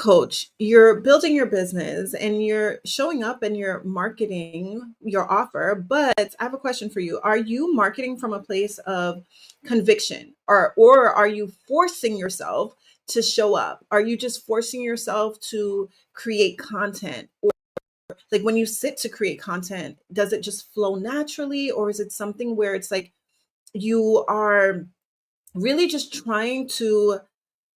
coach, you're building your business and you're showing up and you're marketing your offer. But I have a question for you. Are you marketing from a place of conviction, or are you forcing yourself to show up? Are you just forcing yourself to create content? Or like when you sit to create content, does it just flow naturally, or is it something where it's like you are really just trying to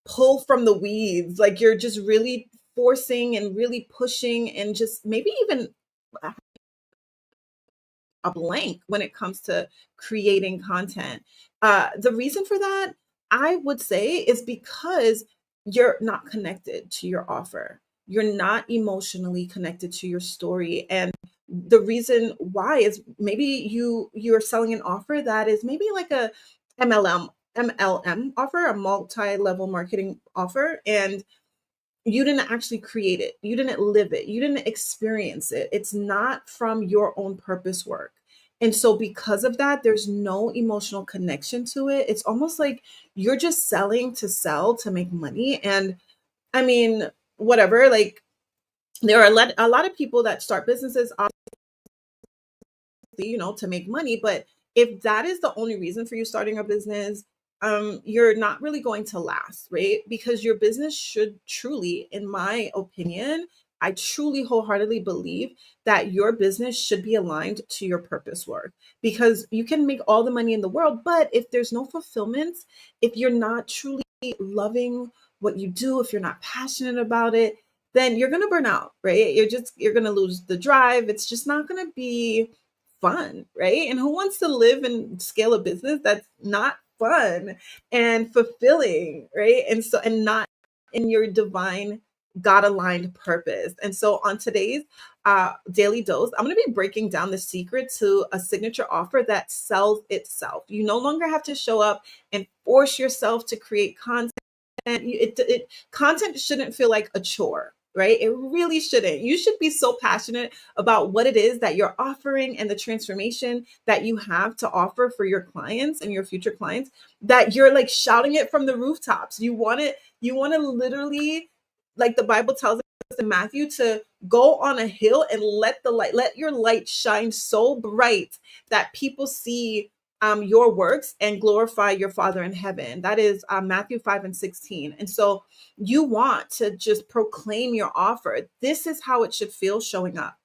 pull from the weeds, like you're just really forcing and really pushing and just maybe even a blank when it comes to creating content. The reason for that, I would say, is because you're not connected to your offer. You're not emotionally connected to your story. And the reason why is maybe you're selling an offer that is maybe like a MLM offer, a multi-level marketing offer, and you didn't actually create it. You didn't live it. You didn't experience it. It's not from your own purpose work. And so, because of that, there's no emotional connection to it. It's almost like you're just selling to sell to make money. And I mean, whatever, like there are a lot of people that start businesses, to make money. But if that is the only reason for you starting a business, you're not really going to last, right? Because your business should truly, in my opinion, I truly wholeheartedly believe that your business should be aligned to your purpose work, because you can make all the money in the world, but if there's no fulfillment, if you're not truly loving what you do, if you're not passionate about it, then you're going to burn out, right? You're going to lose the drive. It's just not going to be fun, right? And who wants to live and scale a business that's not fun and fulfilling, right? And so, and not in your divine God aligned purpose. And so, on today's daily dose, I'm going to be breaking down the secret to a signature offer that sells itself. You no longer have to show up and force yourself to create content. Content shouldn't feel like a chore, right? It really shouldn't. You should be so passionate about what it is that you're offering and the transformation that you have to offer for your clients and your future clients, that you're like shouting it from the rooftops. You want to literally, like the Bible tells us in Matthew, to go on a hill and let your light shine so bright that people see your works and glorify your Father in heaven. That is Matthew 5:16. And so you want to just proclaim your offer. This is how it should feel showing up,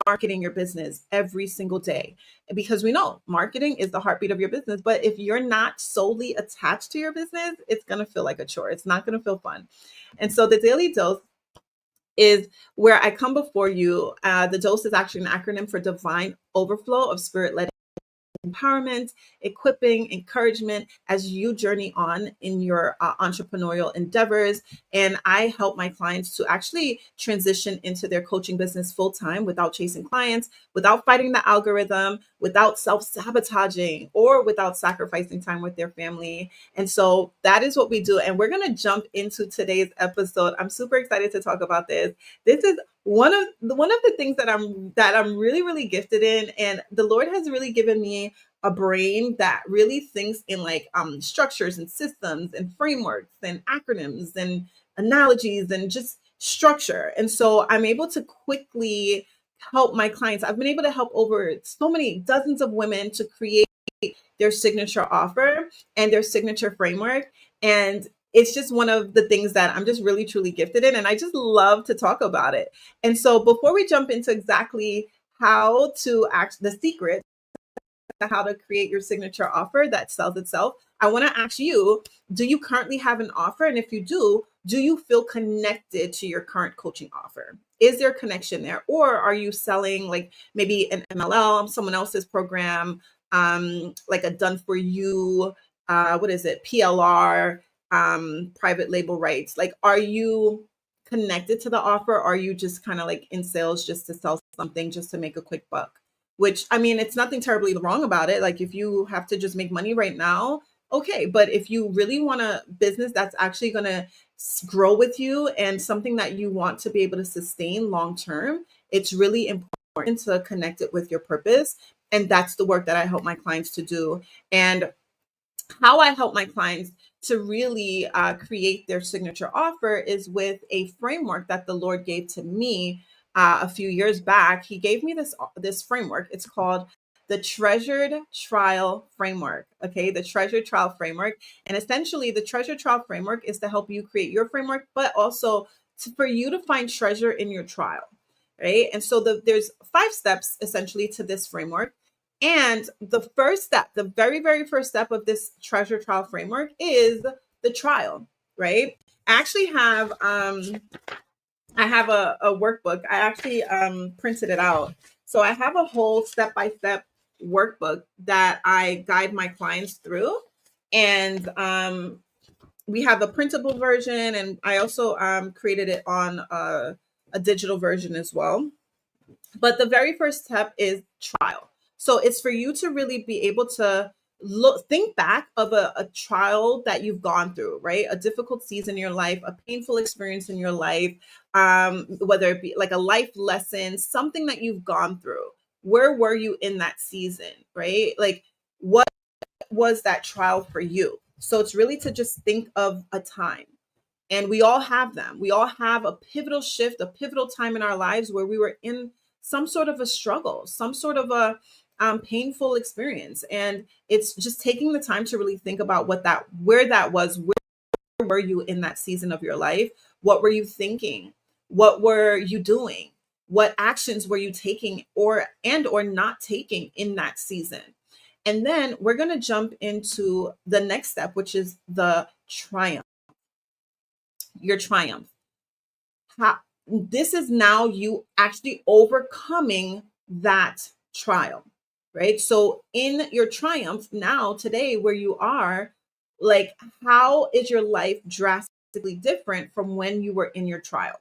marketing your business every single day. Because we know marketing is the heartbeat of your business. But if you're not solely attached to your business, it's going to feel like a chore. It's not going to feel fun. And so the daily dose is where I come before you. The dose is actually an acronym for divine overflow of spirit led empowerment, equipping, encouragement as you journey on in your entrepreneurial endeavors. And I help my clients to actually transition into their coaching business full time without chasing clients, without fighting the algorithm, without self sabotaging, or without sacrificing time with their family. And so that is what we do. And we're going to jump into today's episode. I'm super excited to talk about this. This is one of the things that I'm really really gifted in, and the Lord has really given me a brain that really thinks in like structures and systems and frameworks and acronyms and analogies and just structure. And so I'm able to quickly help my clients. I've been able to help over so many dozens of women to create their signature offer and their signature framework. And it's just one of the things that I'm just really truly gifted in. And I just love to talk about it. And so before we jump into exactly how to act, the secret, how to create your signature offer that sells itself, I want to ask you, do you currently have an offer? And if you do you feel connected to your current coaching offer? Is there a connection there? Or are you selling like maybe an MLM, someone else's program, like a done for you, what is it, PLR, private label rights? Like, are you connected to the offer? Or are you just kind of like in sales just to sell something, just to make a quick buck? Which, I mean, it's nothing terribly wrong about it. Like, if you have to just make money right now, okay. But if you really want a business that's actually going to grow with you and something that you want to be able to sustain long term, it's really important to connect it with your purpose. And that's the work that I help my clients to do. And how I help my clients to really create their signature offer is with a framework that the Lord gave to me a few years back. He gave me this framework. It's called the Treasured Trial Framework. Okay, the Treasured Trial Framework, and essentially the Treasured Trial Framework is to help you create your framework, but also for you to find treasure in your trial, right? And so there's 5 steps essentially to this framework. And the first step, the very, very first step of this treasure trial framework is the trial, right? I actually have I have a workbook. I actually printed it out. So I have a whole step-by-step workbook that I guide my clients through. And we have a printable version, and I also created it on a digital version as well. But the very first step is trial. So it's for you to really be able to think back of a trial that you've gone through, right? A difficult season in your life, a painful experience in your life, whether it be like a life lesson, something that you've gone through. Where were you in that season, right? Like, what was that trial for you? So it's really to just think of a time. And we all have them. We all have a pivotal shift, a pivotal time in our lives where we were in some sort of a struggle, some sort of a painful experience. And it's just taking the time to really think about where that was. Where were you in that season of your life? What were you thinking? What were you doing? What actions were you taking or not taking in that season? And then we're going to jump into the next step, which is the triumph. Your triumph. This is now you actually overcoming that trial, right? So in your triumph now, today, where you are, like, how is your life drastically different from when you were in your trial?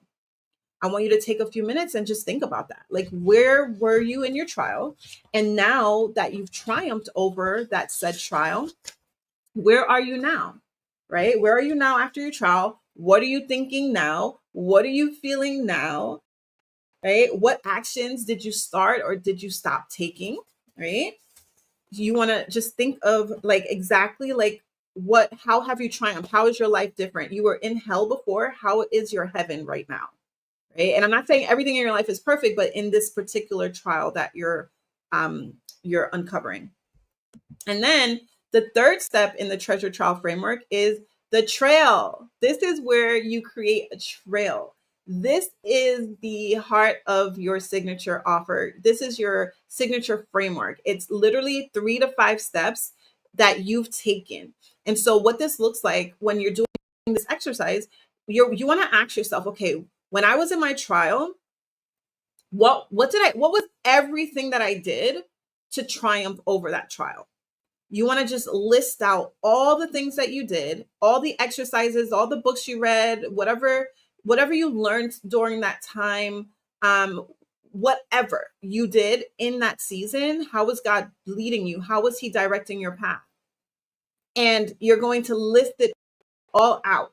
I want you to take a few minutes and just think about that. Like, where were you in your trial? And now that you've triumphed over that said trial, where are you now? Right? Where are you now after your trial? What are you thinking now? What are you feeling now? Right? What actions did you start or did you stop taking? Right? You want to just think of like exactly like how have you triumphed? How is your life different? You were in hell before. How is your heaven right now? Right? And I'm not saying everything in your life is perfect, but in this particular trial that you're uncovering. And then the third step in the treasure trial framework is the trail. This is where you create a trail. This is the heart of your signature offer. This is your signature framework. It's literally 3 to 5 steps that you've taken. And so what this looks like when you're doing this exercise, you want to ask yourself, okay, when I was in my trial, what was everything that I did to triumph over that trial? You want to just list out all the things that you did, all the exercises, all the books you read, whatever you learned during that time, whatever you did in that season. How was God leading you? How was he directing your path? And you're going to list it all out.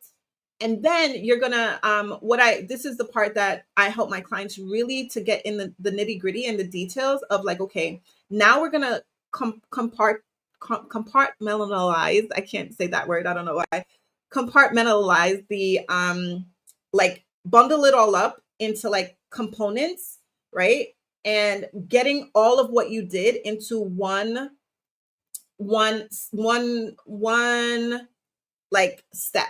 And then you're gonna this is the part that I help my clients really to get in the nitty gritty and the details of, like, okay, now we're gonna compartmentalize. I can't say that word. I don't know why. Compartmentalize the like bundle it all up into like components, right? And getting all of what you did into one like step,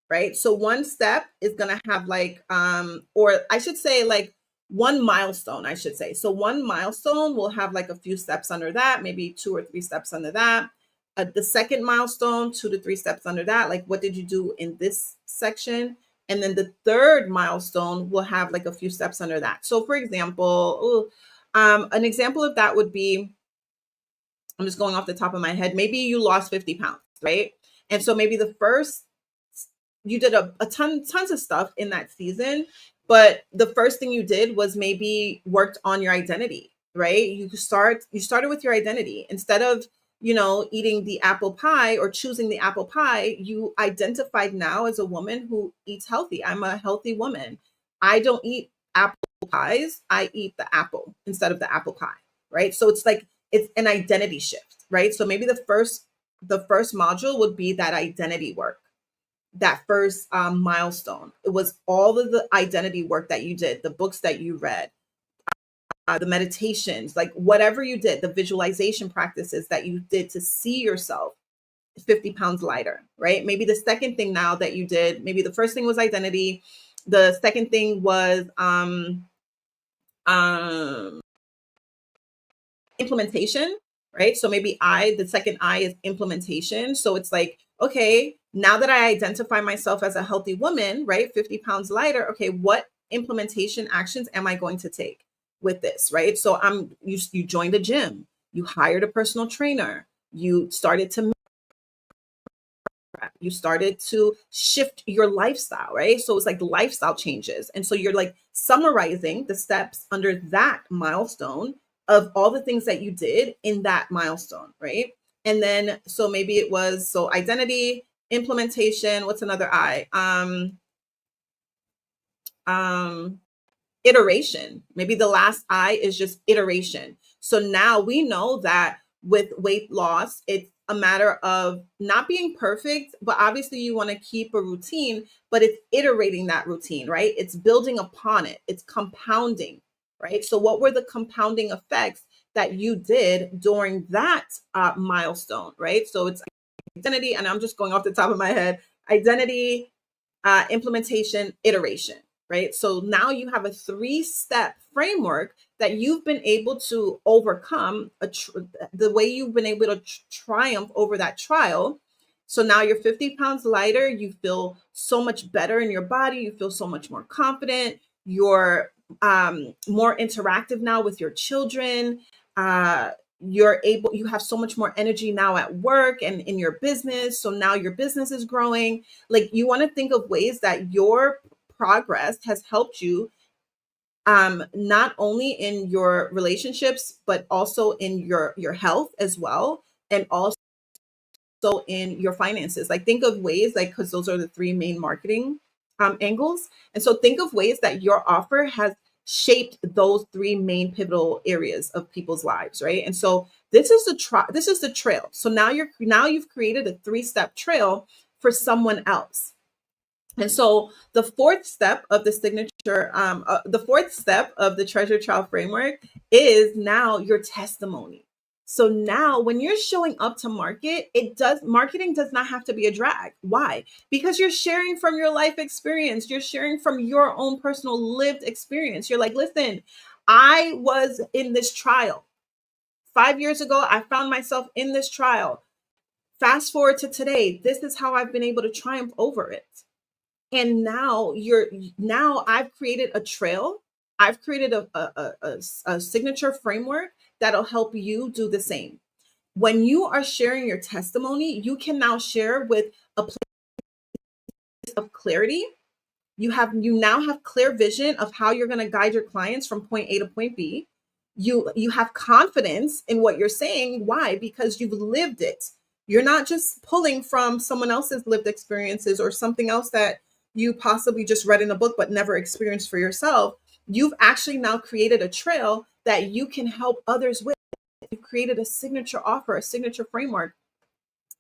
right? So one step is going to have like or I should say like one milestone, I should say. So one milestone will have like a few steps under that, maybe 2 or 3 steps under that. The second milestone, 2 to 3 steps under that, like what did you do in this section? And then the third milestone will have like a few steps under that. So for example, an example of that would be, I'm just going off the top of my head, maybe you lost 50 pounds, right? And so maybe the first, you did tons of stuff in that season, but the first thing you did was maybe worked on your identity, right? You started with your identity. Instead of, eating the apple pie or choosing the apple pie, you identified now as a woman who eats healthy. I'm a healthy woman. I don't eat apple pies. I eat the apple instead of the apple pie, right? So it's like, it's an identity shift, right? So maybe the first the first module would be that identity work, that first milestone. It was all of the identity work that you did, the books that you read, the meditations, like whatever you did, the visualization practices that you did to see yourself 50 pounds lighter, right? Maybe the second thing now that you did, maybe the first thing was identity. The second thing was um, implementation, right? So maybe the second I is implementation. So it's like, okay, now that I identify myself as a healthy woman, right? 50 pounds lighter. Okay, what implementation actions am I going to take with this, right? So you joined a gym, you hired a personal trainer, you started to you started to shift your lifestyle, right? So it's like lifestyle changes. And so you're like summarizing the steps under that milestone of all the things that you did in that milestone, right? And then so maybe it was so identity, implementation, what's another I? Um iteration. Maybe the last I is just iteration. So now we know that with weight loss, it's a matter of not being perfect, but obviously you want to keep a routine, but it's iterating that routine, right? It's building upon it, it's compounding, right? So, what were the compounding effects that you did during that milestone, right? So, it's identity, and I'm just going off the top of my head identity, implementation, iteration, right? So now you have a three-step framework that you've been able to overcome the way you've been able to triumph over that trial. So now you're 50 pounds lighter. You feel so much better in your body. You feel so much more confident. You're more interactive now with your children. You have so much more energy now at work and in your business. So now your business is growing. Like you want to think of ways that your progress has helped you not only in your relationships but also in your health as well, and also in your finances. Like think of ways, like because those are the three main marketing angles. And so think of ways that your offer has shaped those three main pivotal areas of people's lives, right? And so this is the trail. So now you've created a three-step trail for someone else. And so the fourth step of the fourth step of the treasure trial framework is now your testimony. So now when you're showing up to market, marketing does not have to be a drag. Why? Because you're sharing from your life experience. You're sharing from your own personal lived experience. You're like, listen, I was in this trial. 5 years ago, I found myself in this trial. Fast forward to today. This is how I've been able to triumph over it. And now I've created a trail. I've created a signature framework that'll help you do the same. When you are sharing your testimony, you can now share with a place of clarity. You now have clear vision of how you're going to guide your clients from point A to point B. You have confidence in what you're saying. Why? Because you've lived it. You're not just pulling from someone else's lived experiences or something else that you possibly just read in a book but never experienced for yourself. You've actually now created a trail that you can help others with. You've created a signature offer, a signature framework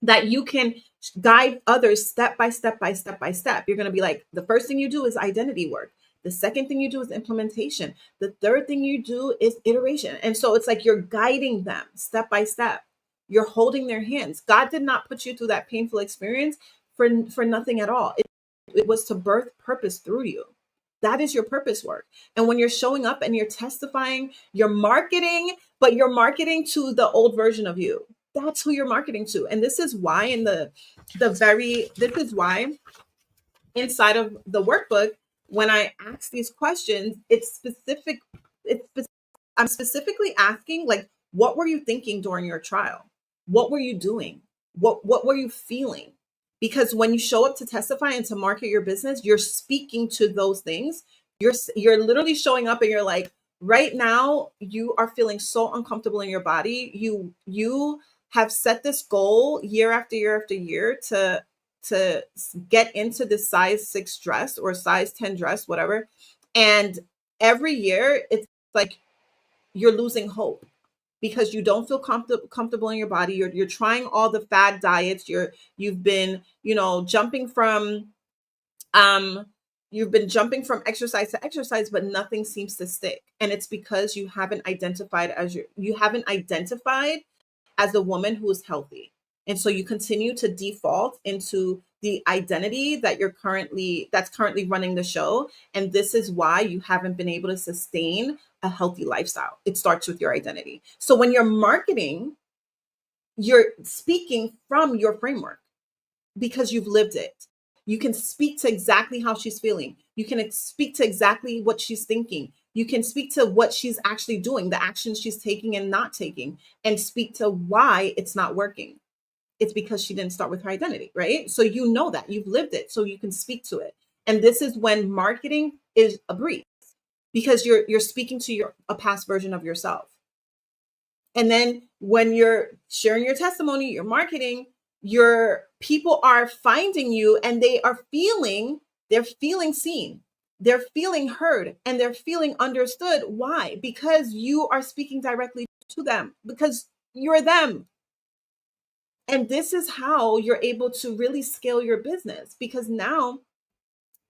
that you can guide others step by step by step by step. You're going to be like, the first thing you do is identity work. The second thing you do is implementation. The third thing you do is iteration. And so it's like you're guiding them step by step. You're holding their hands. God did not put you through that painful experience for nothing at all. It was to birth purpose through you. That is your purpose work. And when you're showing up and you're testifying, you're marketing, but you're marketing to the old version of you. That's who you're marketing to. And this is why this is why inside of the workbook, when I ask these questions, I'm specifically asking, like, what were you thinking during your trial? What were you doing? What were you feeling? Because when you show up to testify and to market your business, you're speaking to those things. You're literally showing up and you're like, right now you are feeling so uncomfortable in your body. You have set this goal year after year after year to get into this size 6 dress or size 10 dress, whatever. And every year it's like you're losing hope. because you don't feel comfortable in your body. You're trying all the fad diets. You've been, jumping from um exercise to exercise, but nothing seems to stick. And it's because you haven't identified as a woman who is healthy. And so you continue to default into the identity that's currently running the show. And this is why you haven't been able to sustain a healthy lifestyle. It starts with your identity. So when you're marketing, you're speaking from your framework because you've lived it. You can speak to exactly how she's feeling. You can speak to exactly what she's thinking. You can speak to what she's actually doing, the actions she's taking and not taking, and speak to why it's not working. It's because she didn't start with her identity, right? So you know that you've lived it, so you can speak to it. And this is when marketing is a breeze, because you're speaking to a past version of yourself. And then when you're sharing your testimony, your marketing, your people are finding you and they're feeling seen. They're feeling heard and they're feeling understood. Why? Because you are speaking directly to them, because you're them. And this is how you're able to really scale your business, because now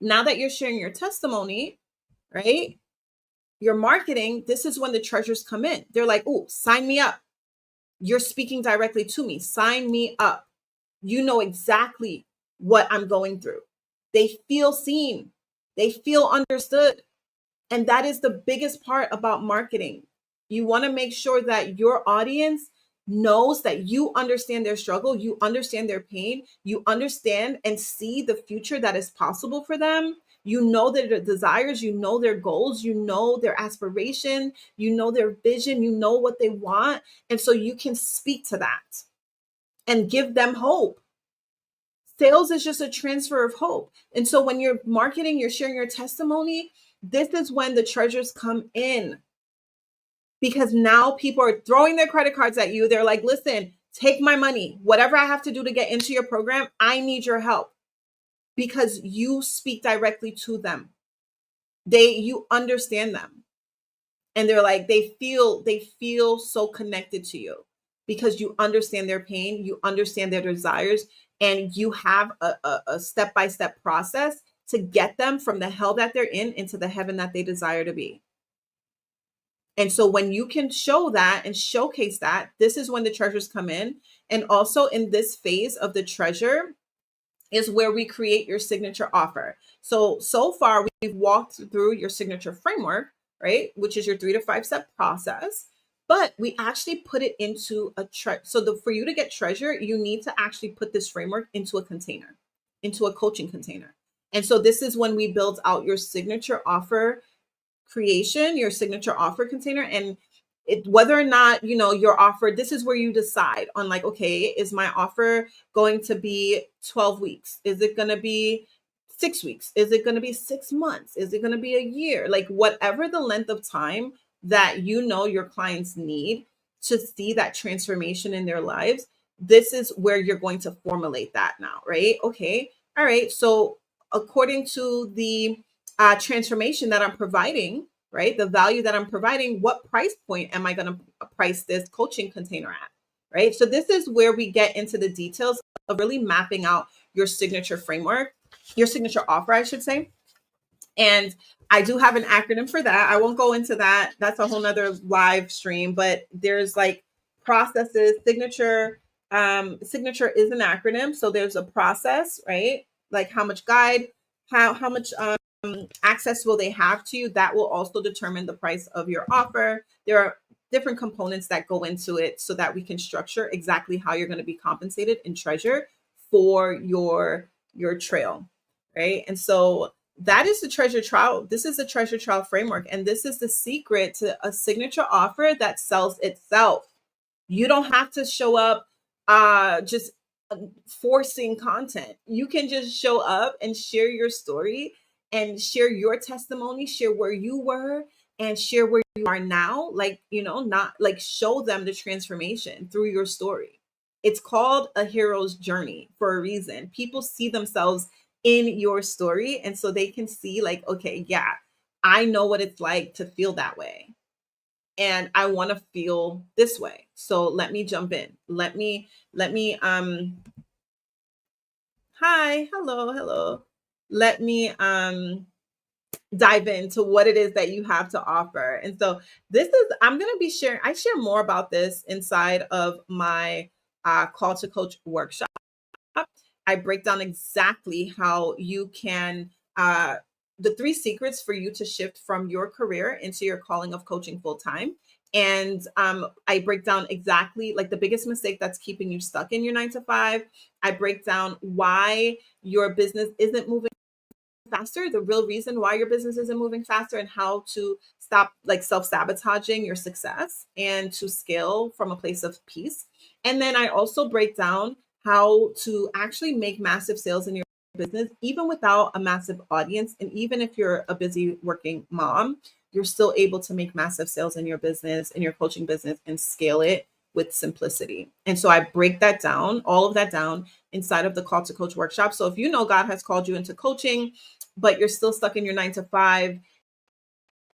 that you're sharing your testimony, right? Your marketing, this is when the treasures come in. They're like, "Oh, sign me up. You're speaking directly to me. Sign me up. You know exactly what I'm going through." They feel seen. They feel understood. And that is the biggest part about marketing. You want to make sure that your audience knows that you understand their struggle, you understand their pain, you understand and see the future that is possible for them. You know their desires, you know their goals, you know their aspiration, you know their vision, you know what they want. And so you can speak to that and give them hope. Sales is just a transfer of hope. And so when you're marketing, you're sharing your testimony, this is when the treasures come in, because now people are throwing their credit cards at you. They're like, "Listen, take my money. Whatever I have to do to get into your program, I need your help," because you speak directly to them. You understand them. And they're like, they feel so connected to you because you understand their pain, you understand their desires, and you have a step-by-step process to get them from the hell that they're in into the heaven that they desire to be. And so when you can show that and showcase that, this is when the treasures come in. And also in this phase of the treasure is where we create your signature offer. So far we've walked through your signature framework, right? Which is your 3 to 5 step process. But we actually put it into a for you to get treasure, you need to actually put this framework into a container, into a coaching container. And so this is when we build out your signature offer creation, your signature offer container. And whether or not your offer, this is where you decide on, like, okay, is my offer going to be 12 weeks? Is it going to be 6 weeks? Is it going to be 6 months? Is it going to be a year? Like, whatever the length of time that your clients need to see that transformation in their lives, this is where you're going to formulate that now, right? Okay, all right, so according to the transformation that I'm providing, right? The value that I'm providing, what price point am I going to price this coaching container at, right? So this is where we get into the details of really mapping out your signature framework, your signature offer, I should say. And I do have an acronym for that. I won't go into that. That's a whole nother live stream, but there's like processes. Signature is an acronym. So there's a process, right? Like how much guide, how much access will they have to you? That will also determine the price of your offer. There are different components that go into it so that we can structure exactly how you're going to be compensated in treasure for your trail, right? And so that is the treasure trial. This is the treasure trial framework, and this is the secret to a signature offer that sells itself. You don't have to show up just forcing content. You can just show up and share your story and share your testimony, share where you were and share where you are now. Like, not like, show them the transformation through your story. It's called a hero's journey for a reason. People see themselves in your story, and so they can see, like, okay, yeah, I know what it's like to feel that way. and I want to feel this way. So let me jump in. Let me hi, hello, hello. Let me dive into what it is that you have to offer. And so this is I'm going to be sharing I share more about this inside of my call to coach workshop. I break down exactly how you can the three secrets for you to shift from your career into your calling of coaching full time. And I break down exactly like the biggest mistake that's keeping you stuck in your 9 to 5. I break down why your business isn't moving faster, the real reason why your business isn't moving faster, and how to stop like self-sabotaging your success and to scale from a place of peace. And then I also break down how to actually make massive sales in your business even without a massive audience, and even if you're a busy working mom, you're still able to make massive sales in your business, in your coaching business, and scale it with simplicity. And so I break that down, all of that down inside of the Call to Coach workshop. So if you know God has called you into coaching, but you're still stuck in your 9 to 5,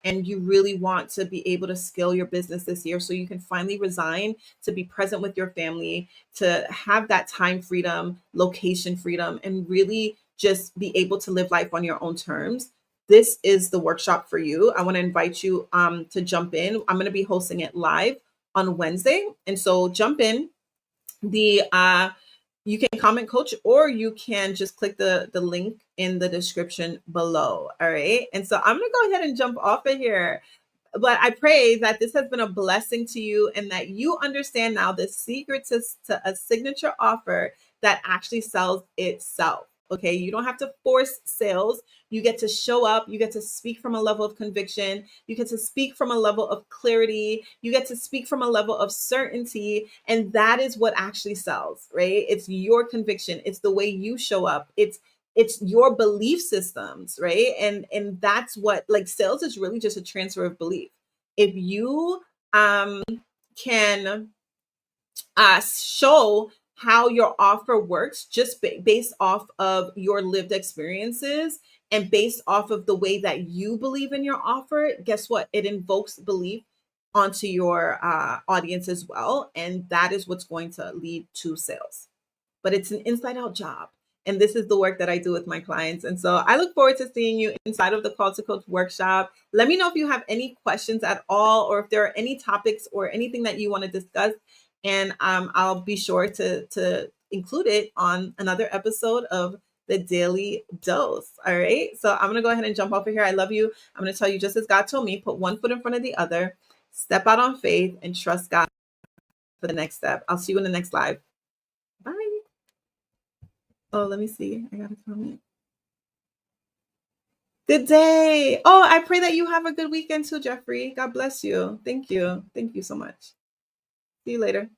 and you really want to be able to scale your business this year so you can finally resign to be present with your family, to have that time freedom, location freedom, and really just be able to live life on your own terms. This is the workshop for you. I want to invite you to jump in. I'm going to be hosting it live on Wednesday. And so jump in. The You can comment coach, or you can just click the link in the description below. All right. And so I'm going to go ahead and jump off of here. But I pray that this has been a blessing to you, and that you understand now the secret to a signature offer that actually sells itself. Okay. You don't have to force sales. You get to show up. You get to speak from a level of conviction. You get to speak from a level of clarity. You get to speak from a level of certainty. And that is what actually sells, right? It's your conviction. It's the way you show up. It's your belief systems, right? And that's what, like, sales is really just a transfer of belief. If you can show how your offer works just based off of your lived experiences and based off of the way that you believe in your offer, guess what? It invokes belief onto your audience as well. And that is what's going to lead to sales. But it's an inside out job. And this is the work that I do with my clients. And so I look forward to seeing you inside of the Call to Coach workshop. Let me know if you have any questions at all, or if there are any topics or anything that you want to discuss. And I'll be sure to include it on another episode of the Daily Dose. All right. So I'm going to go ahead and jump off of here. I love you. I'm going to tell you, just as God told me, put one foot in front of the other, step out on faith, and trust God for the next step. I'll see you in the next live. Bye. Oh, let me see. I got a comment. Good day. Oh, I pray that you have a good weekend too, Jeffrey. God bless you. Thank you. Thank you so much. See you later.